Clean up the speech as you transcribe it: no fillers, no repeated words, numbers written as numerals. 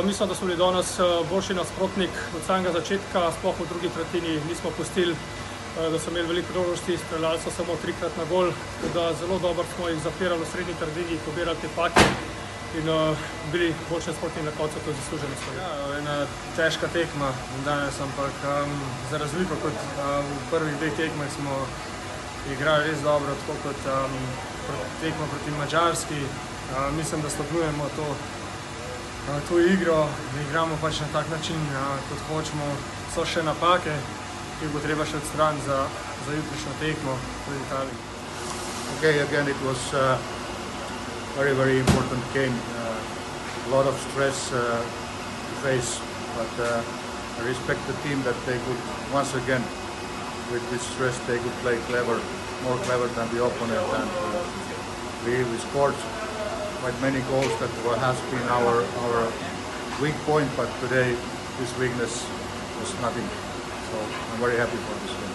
Mislim, da smo bili danes boljši nasprotnik od samega začetka, sploh v drugi tretjini nismo pustili, da so imeli veliko priložnosti, streljali so samo 3-krat na gol, tako da zelo dobro smo jih zapirali v srednji tretjini, pobirali te pake in bili boljši nasprotnik na koncu, to je zasluženo stvar. Ja, ena težka tekma danes, ampak za razliko kot v prvih dveh tekmah smo igrali res dobro, tako kot tekmo proti Madžarski. Mislim, da stopnjujemo to igro, da igramo pač na tak način, kot hočemo. So še napake, ki bo treba še odstraniti za jutrišnjo tekmo v Italiji. Okay, again it was a very important game. A lot of stress to face, but I respect the team that they could once again, with this stress, they could play clever, more clever than the opponent, and we scored quite many goals. That has been our weak point, but today this weakness was nothing. So I'm very happy for this game.